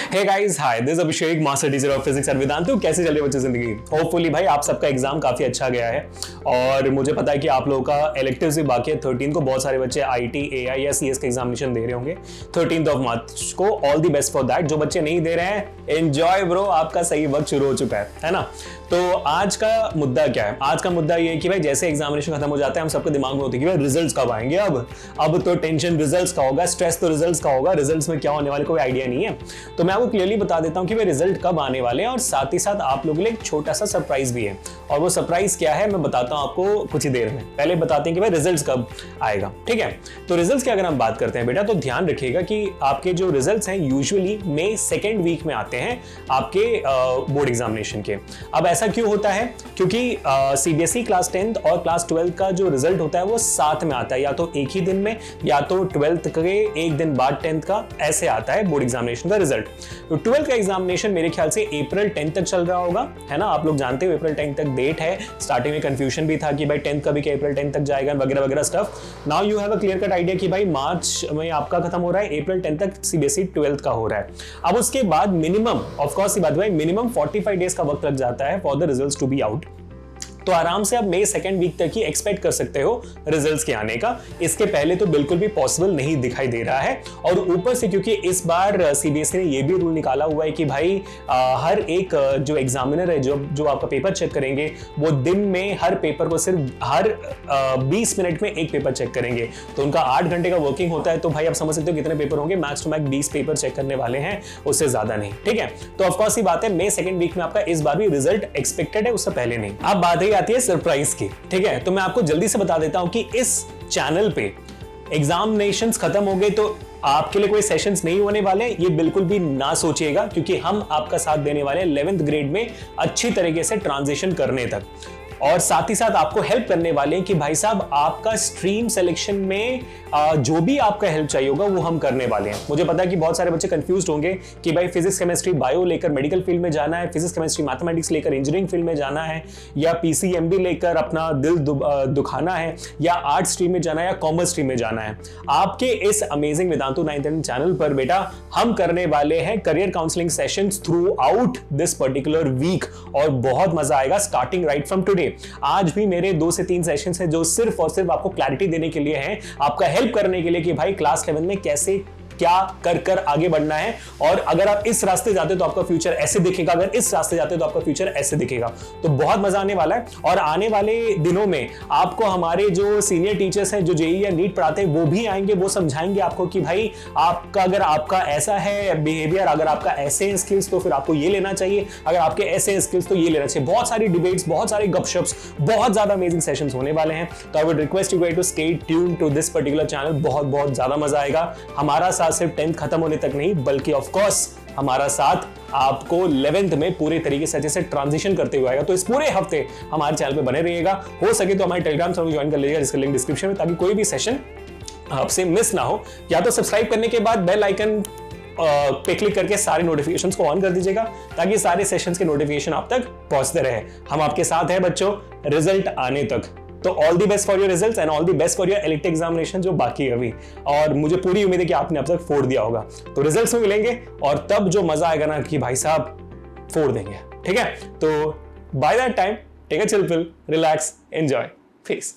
Hey guys, hi, this Abhishek, master teacher of physics at Vedantu. कैसे चल रही है बच्चों जिंदगी? होपफुली भाई आप सबका एग्जाम काफी अच्छा गया है और मुझे पता है कि आप लोगों का इलेक्टिव्स भी बाकी है। 13 को बहुत सारे बच्चे आईटी, एआई या सीएस का एग्जामिनेशन दे रहे होंगे 13 मार्च को। All the best for that. जो बच्चे नहीं दे रहे हैं, एंजॉय ब्रो, आपका सही वक्त शुरू हो चुका है ना। तो आज का मुद्दा क्या है? आज का मुद्दा ये है कि भाई जैसे एग्जामिनेशन खत्म हो जाता है, हम सबके दिमाग में होते हैं कि भाई रिजल्ट्स कब आएंगे। अब तो टेंशन रिजल्ट्स का होगा, स्ट्रेस तो रिजल्ट्स का होगा, रिजल्ट्स में क्या होने वाले कोई आइडिया नहीं है। तो मैं आपको क्लियरली बता देता हूं कि भाई रिजल्ट कब आने वाले हैं और साथ ही साथ आप लोगों के लिए एक छोटा सा सरप्राइज भी है। और वो सरप्राइज क्या है मैं बताता हूं आपको कुछ ही देर में। पहले बताते हैं कि भाई रिजल्ट्स कब आएगा, ठीक है। तो रिजल्ट्स की अगर हम बात करते हैं बेटा, तो ध्यान रखिएगा कि आपके जो रिजल्ट्स हैं यूजुअली मई 2nd वीक में आते हैं आपके बोर्ड एग्जामिनेशन के। अब ऐसा क्यों होता है? क्योंकि सीबीएसई क्लास 10th और क्लास 12 का जो रिजल्ट होता है वो साथ में आता है, या तो एक ही दिन में या तो 12th के एक दिन बाद 10th का, ऐसे आता है बोर्ड एग्जामिनेशन का रिजल्ट। तो 12th का एग्जामिनेशन मेरे ख्याल से अप्रैल 10 तक चल रहा होगा, है ना। आप लोग जानते हो अप्रैल 10 तक डेट है। स्टार्टिंग में कंफ्यूजन भी था कि भाई 10th का भी क्या अप्रैल 10 तक जाएगा वगैरह वगैरह stuff. Now you have a clear cut idea कि भाई मार्च में आपका खत्म हो रहा है, अप्रैल 10 तक सीबीएसई 12th का हो रहा है। अब उसके बाद मिनिमम, ऑफ कोर्स ये बात भाई, मिनिमम 45 डेज का वक्त लग जाता है for the results to be out. तो आराम से आप मई 2nd वीक तक ही एक्सपेक्ट कर सकते हो रिजल्ट्स के आने का। इसके पहले तो बिल्कुल भी पॉसिबल नहीं दिखाई दे रहा है। और ऊपर से क्योंकि इस बार सीबीएसई ने ये भी रूल निकाला हुआ है कि भाई हर एक जो एग्जामिनर है, जो आपका पेपर चेक करेंगे, वो दिन में हर पेपर को सिर्फ हर 20 मिनट में एक पेपर चेक करेंगे। तो उनका 8 घंटे का वर्किंग होता है। तो भाई आप समझ सकते हो कितने पेपर होंगे, max to max 20 paper check करने वाले हैं, उससे ज्यादा नहीं, ठीक है। तो ऑफकोर्स ये बात है, मई 2nd वीक में आपका इस बार भी रिजल्ट एक्सपेक्टेड है, उससे पहले नहीं। अब बात आती है सरप्राइज की, ठीक है। तो मैं आपको जल्दी से बता देता हूं कि इस चैनल पे एग्जामिनेशंस खत्म हो गए तो आपके लिए कोई सेशंस नहीं होने वाले, ये बिल्कुल भी ना सोचिएगा, क्योंकि हम आपका साथ देने वाले हैं 11th ग्रेड में अच्छी तरीके से ट्रांजिशन करने तक। और साथ ही साथ आपको हेल्प करने वाले हैं कि भाई साहब आपका स्ट्रीम सिलेक्शन में जो भी आपका हेल्प चाहिए होगा वो हम करने वाले हैं। मुझे पता है कि बहुत सारे बच्चे कंफ्यूज्ड होंगे कि भाई फिजिक्स केमिस्ट्री बायो लेकर मेडिकल फील्ड में जाना है, फिजिक्स केमिस्ट्री मैथमेटिक्स लेकर इंजीनियरिंग फील्ड में जाना है, या पीसीएमबी लेकर अपना दिल दुखाना है, या आर्ट स्ट्रीम में जाना है, या कॉमर्स स्ट्रीम में जाना है। आपके इस अमेजिंग वेदांतु 9th चैनल पर बेटा हम करने वाले हैं career counselling sessions throughout this particular week, और बहुत मजा आएगा स्टार्टिंग राइट फ्रॉम टुडे। आज भी मेरे 2 से 3 सेशंस हैं जो सिर्फ और सिर्फ आपको क्लैरिटी देने के लिए हैं, आपका हेल्प करने के लिए कि भाई क्लास 11 में कैसे क्या कर आगे बढ़ना है। और अगर आप इस रास्ते जाते तो आपका फ्यूचर ऐसे दिखेगा, अगर इस रास्ते जाते तो आपका फ्यूचर ऐसे दिखेगा। तो बहुत मजा आने वाला है। और आने वाले दिनों में आपको हमारे जो सीनियर टीचर्स हैं जो जेईई या नीट पढ़ाते हैं वो भी आएंगे, वो समझाएंगे आपको कि भाई आपका अगर आपका ऐसा है बिहेवियर, अगर आपका ऐसे स्किल्स तो फिर आपको ये लेना चाहिए, अगर आपके ऐसे स्किल्स तो ये लेना चाहिए। बहुत सारी डिबेट्स, बहुत सारे गपशप्स, बहुत ज्यादा अमेजिंग सेशंस होने वाले हैं। तो I would request you guys to stay tune to this particular channel. बहुत ज्यादा मजा आएगा। हमारा साथ सिर्फ 10th खत्म होने तक नहीं, बल्कि ऑफ कोर्स हमारा साथ आपको 11th में पूरे तरीके से अच्छे से ट्रांजिशन करते हुए आएगा। तो इस पूरे हफ्ते हमारे चैनल पे बने रहिएगा। हो सके तो हमारे टेलीग्राम चैनल ज्वाइन कर लीजिएगा, जिसका लिंक डिस्क्रिप्शन में, ताकि कोई भी सेशन आपसे मिस ना हो। या तो सब्सक्राइब करने के बाद बेल आइकन पे क्लिक करके सारे नोटिफिकेशंस को ऑन कर दीजिएगा, ताकि सारे सेशंस के नोटिफिकेशन आप तक पहुंचते रहे। हम आपके साथ हैं बच्चों रिजल्ट आने तक। तो all the best for your results and all the best for your elite examination जो बाकी है अभी। और मुझे पूरी उम्मीद है कि आपने अब तक फोड़ दिया होगा। तो रिजल्ट्स में मिलेंगे और तब जो मजा आएगा ना कि भाई साहब फोड़ देंगे, ठीक है। तो by that time take a chill pill, relax, enjoy, piece.